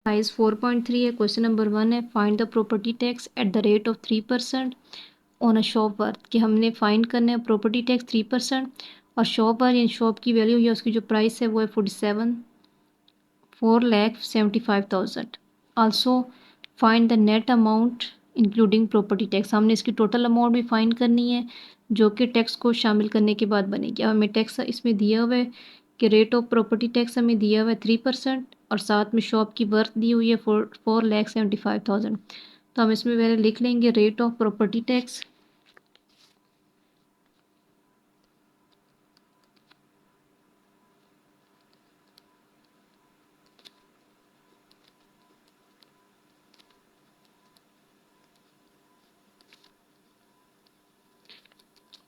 Exercise 4.3 है। Question number 1 है, find the property tax at the rate of 3% on a shop worth. कि हमने find करना है प्रॉपर्टी टैक्स 3% और शॉप वर्थ यानी शॉप की वैल्यू या उसकी जो प्राइस है वो है 4,75,000। Also find the net amount including property tax. हमने इसकी टोटल अमाउंट भी फाइंड करनी है जो कि टैक्स को शामिल करने के बाद बनेगी। अब हमें टैक्स इसमें दिया हुआ है कि रेट ऑफ प्रॉपर्टी टैक्स हमें दिया हुआ है 3% और साथ में शॉप की वर्थ दी हुई है 4,75,000। तो हम इसमें पहले लिख लेंगे रेट ऑफ प्रॉपर्टी टैक्स।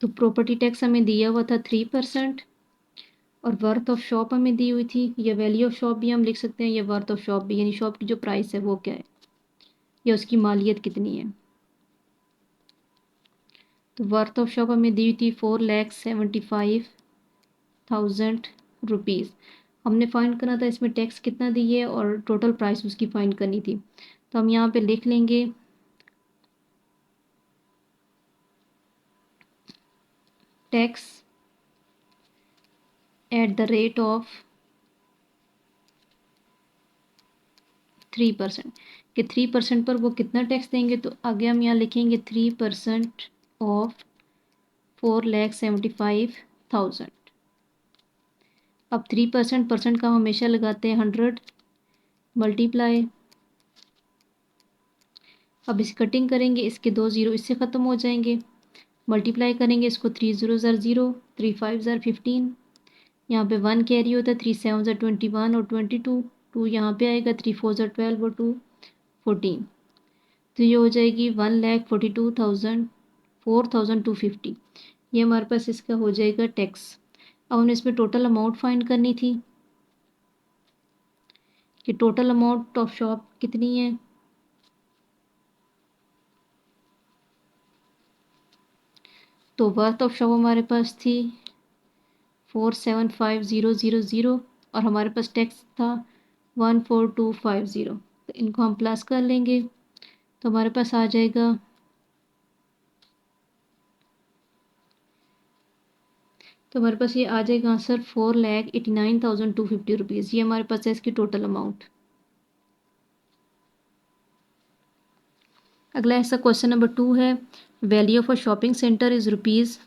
तो प्रॉपर्टी टैक्स हमें दिया हुआ था 3% और वर्थ ऑफ शॉप हमें दी हुई थी, या वैल्यू ऑफ शॉप भी हम लिख सकते हैं, या वर्थ ऑफ शॉप भी, यानी शॉप की जो प्राइस है वो क्या है या उसकी मालियत कितनी है। तो वर्थ ऑफ शॉप हमें दी हुई थी 4,75,000 रुपीज़। हमने फाइंड करना था इसमें टैक्स कितना दी है और टोटल प्राइस उसकी फाइंड करनी थी। तो हम यहाँ पे लिख लेंगे tax at the rate of 3%। कि 3% पर वो कितना टैक्स देंगे, तो आगे हम यहाँ लिखेंगे 3% ऑफ 4,75,000। अब 3% परसेंट का हम हमेशा लगाते हैं 100 मल्टीप्लाई। अब इस कटिंग करेंगे, इसके 2 ज़ीरो इससे ख़त्म हो जाएंगे। मल्टीप्लाई करेंगे इसको, 3 ज़ीरो ज़र 0, 3 5 ज़र 15। यहाँ पे 1 कैरी होता है, 3 7 ज़र 21 और 22। 2 यहाँ पे आएगा, 3 4 ज़र 12 और 2 14। तो ये हो जाएगी 1,42,000 4,250। ये हमारे पास इसका हो जाएगा टैक्स। अब हमने इसमें टोटल अमाउंट फाइंड करनी थी कि टोटल अमाउंट ऑफ शॉप कितनी है। तो वर्थ ऑफ शॉप हमारे पास थी 4,75,000 और हमारे पास टैक्स था 1,4,250। तो इनको हम प्लस कर लेंगे तो हमारे पास आ जाएगा, तो हमारे पास ये आ जाएगा आंसर 4,89,250 रुपीज़। ये हमारे पास है इसकी टोटल अमाउंट। अगला ऐसा क्वेश्चन नंबर 2 है, value of a shopping centre is rupees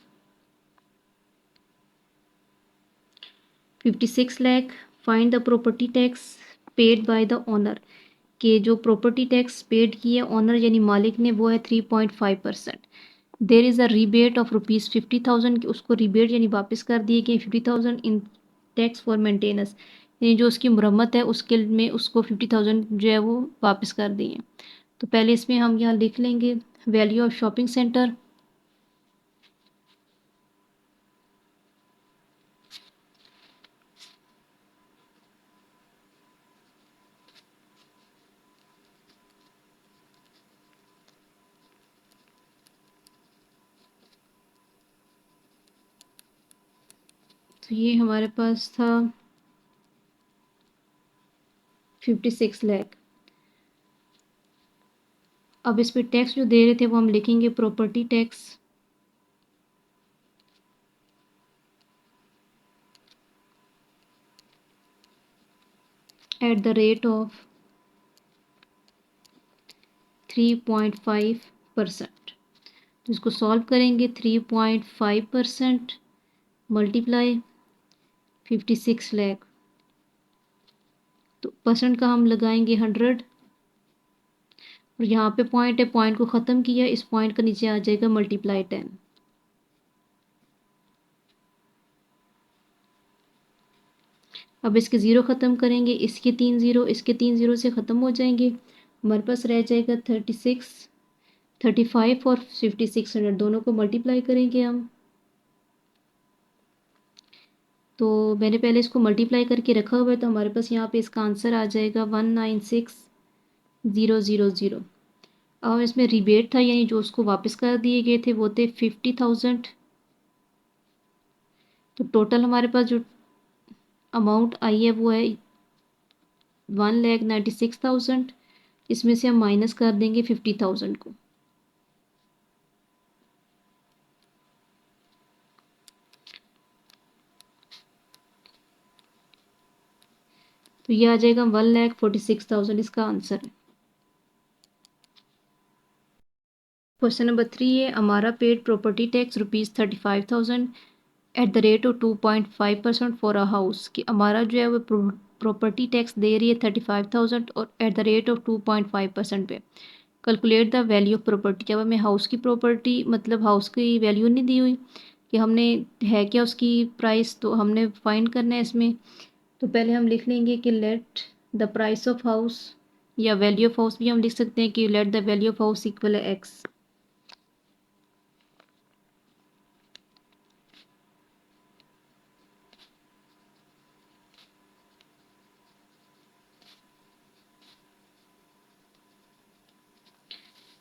56 lakh. Find the property tax paid by the owner. के जो प्रॉपर्टी टैक्स पेड की है ओनर यानी मालिक ने वो है 3.5%। There is a rebate of rupees 50,000। उसको रिबेट यानी वापस कर दिए गए 50,000 इन टैक्स फॉर मेंटेनेंस, यानी जो उसकी मरम्मत है उसके में उसको 50,000 जो है वो वापस कर दिए। तो पहले इसमें हम यहाँ लिख लेंगे वैल्यू ऑफ शॉपिंग सेंटर। तो ये हमारे पास था 56 लाख। अब इस पे टैक्स जो दे रहे थे वो हम लिखेंगे property tax at the rate of 3.5%। तो इसको सॉल्व करेंगे, 3.5% मल्टीप्लाई 56 लाख। तो परसेंट का हम लगाएंगे 100 और यहाँ पे पॉइंट है, पॉइंट को ख़त्म किया, इस पॉइंट का नीचे आ जाएगा मल्टीप्लाई 10। अब इसके ज़ीरो ख़त्म करेंगे, इसके 3 ज़ीरो इसके 3 ज़ीरो से ख़त्म हो जाएंगे। हमारे पास रह जाएगा 36 35 और 5600, दोनों को मल्टीप्लाई करेंगे हम। तो मैंने पहले इसको मल्टीप्लाई करके रखा हुआ है, तो हमारे पास यहाँ पे इसका आंसर आ जाएगा 196,000। अब इसमें रिबेट था यानी जो उसको वापस कर दिए गए थे वो थे 50,000। तो टोटल हमारे पास जो अमाउंट आई है वो है 1,96,000, इसमें से हम माइनस कर देंगे 50,000 को। तो ये आ जाएगा 1,46,000, इसका आंसर है। क्वेश्चन नंबर 3 है, हमारा paid property tax ₹35,000 eight the rate of 2.5% for a house, कि हमारा जो है वो प्रॉपर्टी टैक्स दे रही है 35,000 और एट द रेट ऑफ 2.5% पे। Calculate the value of property. जब हमें हाउस की प्रॉपर्टी मतलब हाउस की वैल्यू नहीं दी हुई कि हमने है क्या उसकी प्राइस, तो हमने फाइंड करना है इसमें। तो पहले हम लिख लेंगे कि let the price of house, या वैल्यू ऑफ हाउस भी हम लिख सकते हैं कि let the value of house equal है एक्स।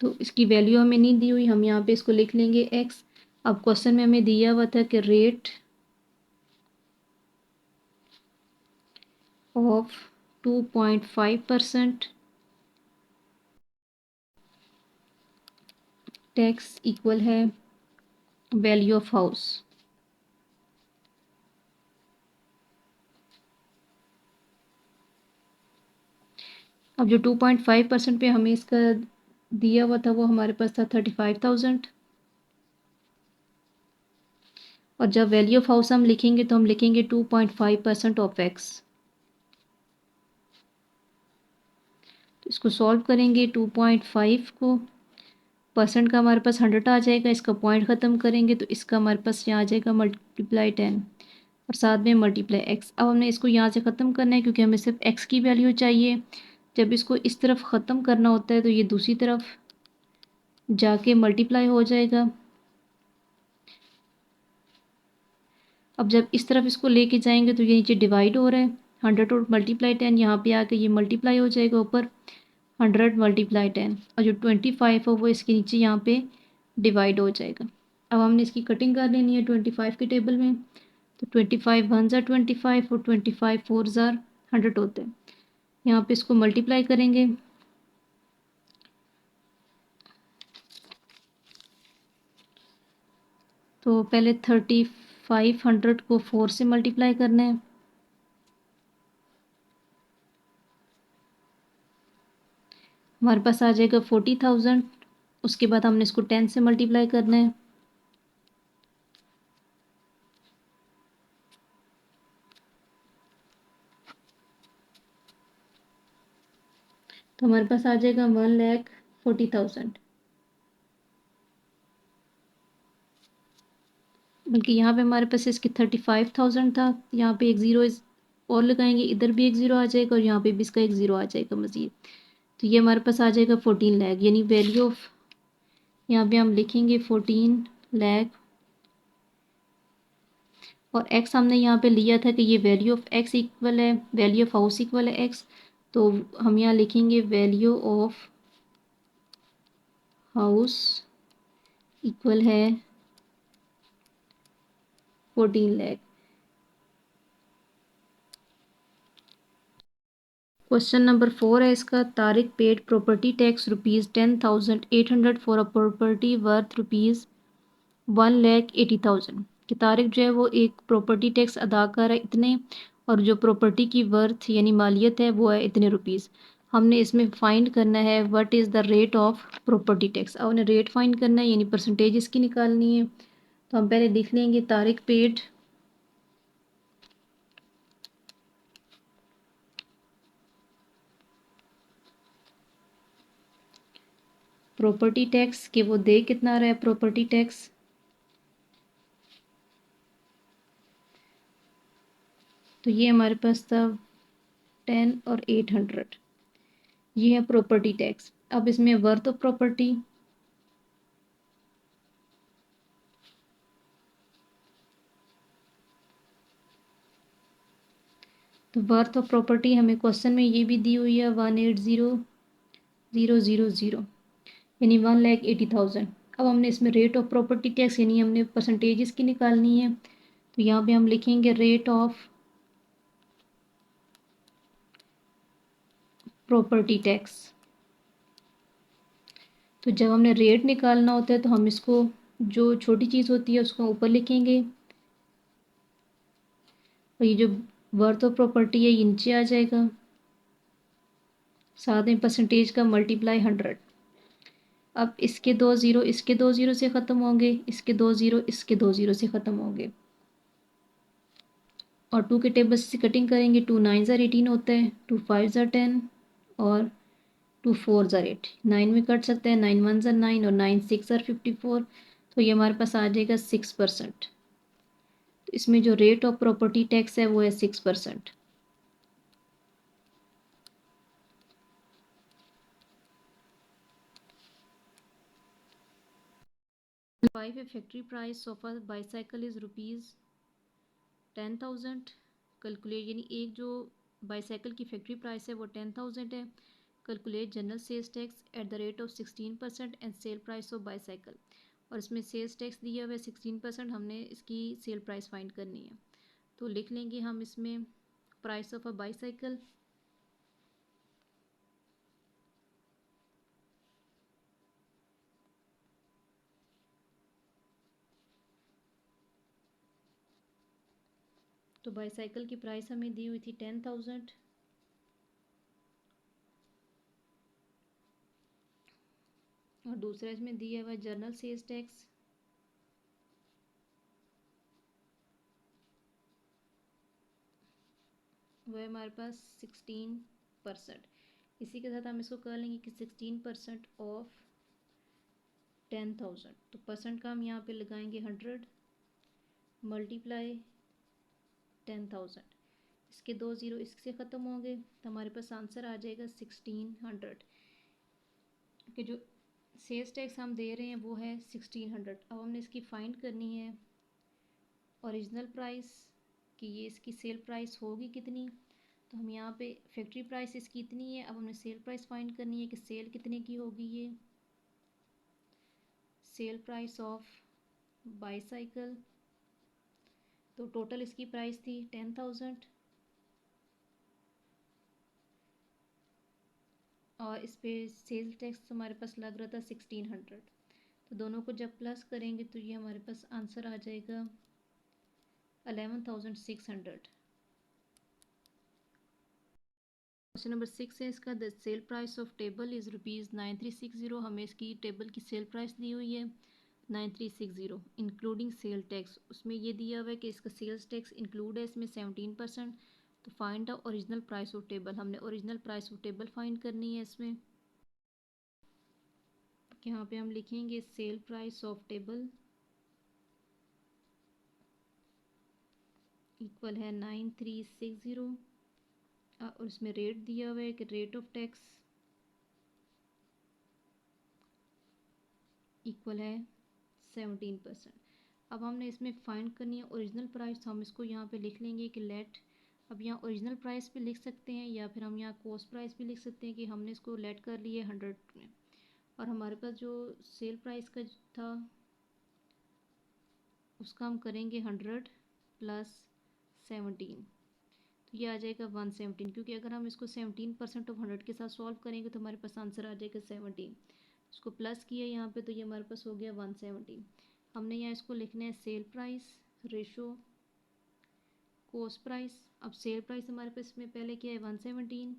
तो इसकी वैल्यू हमें नहीं दी हुई, हम यहाँ पे इसको लिख लेंगे एक्स। अब क्वेश्चन में हमें दिया हुआ था कि रेट ऑफ 2.5% टैक्स इक्वल है वैल्यू ऑफ हाउस। अब जो 2.5% पे हमें इसका दिया हुआ था वो हमारे पास था 35,000, और जब वैल्यू ऑफ हाउस हम लिखेंगे तो हम लिखेंगे 2.5% ऑफ एक्स। तो इसको सॉल्व करेंगे, 2.5 को परसेंट का हमारे पास 100 आ जाएगा, इसका पॉइंट ख़त्म करेंगे तो इसका हमारे पास यहाँ आ जाएगा मल्टीप्लाई 10 और साथ में मल्टीप्लाई एक्स। अब हमने इसको यहाँ से ख़त्म करना है क्योंकि हमें सिर्फ एक्स की वैल्यू चाहिए। जब इसको इस तरफ ख़त्म करना होता है तो ये दूसरी तरफ जाके मल्टीप्लाई हो जाएगा। अब जब इस तरफ इसको लेके जाएंगे तो ये नीचे डिवाइड हो रहा है, 100 और मल्टीप्लाई 10, यहाँ पे आके ये मल्टीप्लाई हो जाएगा ऊपर 100 मल्टीप्लाई 10, और जो 25 है वो इसके नीचे यहाँ पे डिवाइड हो जाएगा। अब हमने इसकी कटिंग कर लेनी है 25 के टेबल में। तो 25 1 ज़ार 25 और 25 4 ज़ार 100 होते हैं। यहाँ पे इसको मल्टीप्लाई करेंगे तो पहले 3500 को 4 से मल्टीप्लाई करना है, हमारे पास आ जाएगा 40,000। उसके बाद हमने इसको 10 से मल्टीप्लाई करना है, तो हमारे पास आ जाएगा 1,40,000। बल्कि यहाँ पे हमारे पास इसके 35,000 था, यहाँ पे एक ज़ीरो और लगाएंगे, इधर भी एक ज़ीरो आ जाएगा और यहाँ पे भी इसका एक ज़ीरो आ जाएगा मज़ीद। तो ये हमारे पास आ जाएगा 14 लाख, यानी वैल्यू ऑफ, यहाँ पे हम लिखेंगे 14 लाख, और एक्स हमने यहाँ पे लिया था कि ये वैल्यू ऑफ एक्स इक्वल है वैल्यू ऑफ हाउस इक्वल है एक्स। तो हम यहाँ लिखेंगे वैल्यू ऑफ हाउस इक्वल है 14 लाख। क्वेश्चन नंबर 4 है इसका, Tariq paid property tax ₹10,800 for a property worth ₹1,80,000, कि तारिक जो है वो एक प्रॉपर्टी टैक्स अदा कर रहा है इतने, और जो प्रॉपर्टी की वर्थ यानी मालियत है वो है इतने रुपीज़। हमने इसमें फाइंड करना है what is the rate of property tax. अब उन्हें रेट फाइंड करना है यानी परसेंटेज इसकी निकालनी है। तो हम पहले लिख लेंगे तारिक पेड प्रॉपर्टी टैक्स, कि वो दे कितना रहा है प्रॉपर्टी टैक्स। तो ये हमारे पास था 10 और 800, ये है प्रॉपर्टी टैक्स। अब इसमें वर्थ ऑफ प्रॉपर्टी, तो वर्थ ऑफ प्रॉपर्टी हमें क्वेश्चन में ये भी दी हुई है 180,000, यानी 1,80,000। अब हमने इसमें रेट ऑफ प्रॉपर्टी टैक्स यानी हमने परसेंटेज इसकी निकालनी है। तो यहाँ पे हम लिखेंगे रेट ऑफ प्रॉपर्टी टैक्स। तो जब हमने रेट निकालना होता है तो हम इसको जो छोटी चीज़ होती है उसको ऊपर लिखेंगे और ये जो वर्थ ऑफ प्रॉपर्टी है ये नीचे आ जाएगा, साथ में परसेंटेज का मल्टीप्लाई 100। अब इसके 2 ज़ीरो इसके 2 ज़ीरो से ख़त्म होंगे, इसके 2 ज़ीरो इसके 2 ज़ीरो से ख़त्म होंगे और 2 के टेबल से कटिंग करेंगे। 2 9 ज़ार 18 होता है, 2 5 ज़ार 10 और 2 4 ज़ार 8। 9 में कट सकते हैं, 9 1 ज़ार 9 और 9 6 ज़ार 54। तो ये हमारे पास आ जाएगा 6%। तो इसमें जो रेट ऑफ प्रॉपर्टी टैक्स है वो है 6%। Five A factory price of a bicycle is ₹10,000। Calculate, यानी एक जो बाईसाइकिल की फैक्ट्री प्राइस है वो 10,000 है। Calculate general sales tax at the rate of 16% and sale price of bicycle. और इसमें सेल्स टैक्स दिया हुआ है 16%, हमने इसकी सेल प्राइस फाइंड करनी है। तो लिख लेंगे हम इसमें प्राइस ऑफ अ बाईसाइकिल तो बाईसाइकिल की प्राइस हमें दी हुई थी 10,000 और दूसरा इसमें दिया हुआ है जनरल सेल्स टैक्स वो है हमारे पास 16%। इसी के साथ हम इसको कर लेंगे कि 16% ऑफ 10,000। तो परसेंट का हम यहाँ पे लगाएंगे 100 मल्टीप्लाई 10,000। इसके 2 ज़ीरो इससे ख़त्म होंगे तो हमारे पास आंसर आ जाएगा 1600। क्योंकि जो सेल्स टैक्स हम दे रहे हैं वो है 1600। अब हमने इसकी फाइंड करनी है ओरिजिनल प्राइस कि ये इसकी सेल प्राइस होगी कितनी। तो हम यहाँ पे फैक्ट्री प्राइस इसकी इतनी है, अब हमें सेल प्राइस फाइंड करनी है कि सेल कितने की होगी। ये सेल प्राइस ऑफ बाईसाइकिल, तो टोटल इसकी प्राइस थी 10,000 और इस पे सेल टैक्स हमारे पास लग रहा था 1600। तो दोनों को जब प्लस करेंगे तो ये हमारे पास आंसर आ जाएगा 11,600। क्वेश्चन नंबर 6 है इसका, the cell price of table is ₹9360। हमें इसकी टेबल की सेल प्राइस दी हुई है 9360 इंक्लूडिंग सेल टैक्स। उसमें ये दिया हुआ है कि इसका सेल्स टैक्स इंक्लूड है इसमें 17%। तो find the original price of table, हमने original price of table find करनी है इसमें। यहाँ पे हम लिखेंगे sale price of table equal है 9360 और इसमें रेट दिया हुआ है कि रेट ऑफ टैक्स इक्वल है 17%। अब हमने इसमें फाइंड करनी है ओरिजिनल प्राइस, तो हम इसको यहाँ पे लिख लेंगे कि लेट। अब यहाँ ओरिजिनल प्राइस भी लिख सकते हैं या फिर हम यहाँ कॉस्ट प्राइस भी लिख सकते हैं कि हमने इसको लेट कर लिए 100 में और हमारे पास जो सेल प्राइस का था उसका हम करेंगे 100 प्लस 17। तो ये आ जाएगा 117, क्योंकि अगर हम इसको 17% ऑफ 100 के साथ सॉल्व करेंगे तो हमारे पास आंसर आ जाएगा 17। इसको प्लस किया यहाँ पे तो ये हमारे पास हो गया 117। हमने यहाँ इसको लिखना है sale price ratio cost price. अब सेल प्राइस हमारे पास इसमें पहले क्या है 117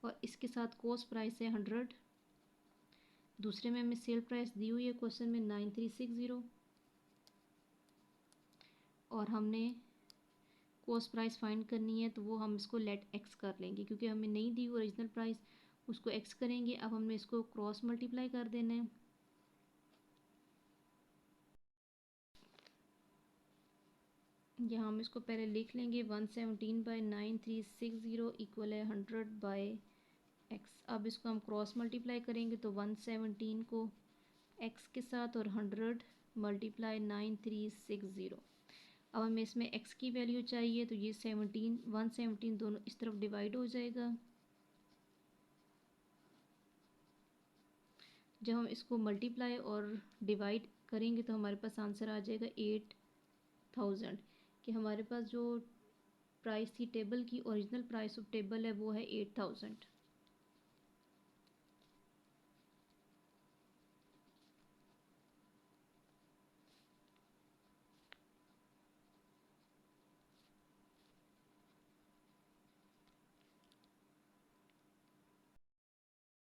और इसके साथ कॉस्ट प्राइस है 100। दूसरे में हमें सेल प्राइस दी हुई है क्वेश्चन में 9360 और हमने कॉस्ट प्राइस फाइंड करनी है तो वो हम इसको लेट एक्स कर लेंगे, क्योंकि हमें नहीं दी ओरिजिनल प्राइस, उसको एक्स करेंगे। अब हमने इसको क्रॉस मल्टीप्लाई कर देना है। यहाँ हम इसको पहले लिख लेंगे 117/9360 इक्वल है 100/x। अब इसको हम क्रॉस मल्टीप्लाई करेंगे तो 117 को x के साथ और 100 मल्टीप्लाई 9360। अब हमें इसमें x की वैल्यू चाहिए तो ये 117 दोनों इस तरफ डिवाइड हो जाएगा। जब हम इसको मल्टीप्लाई और डिवाइड करेंगे तो हमारे पास आंसर आ जाएगा 8000। कि हमारे पास जो प्राइस थी टेबल की, ओरिजिनल प्राइस ऑफ टेबल है वो है 8000।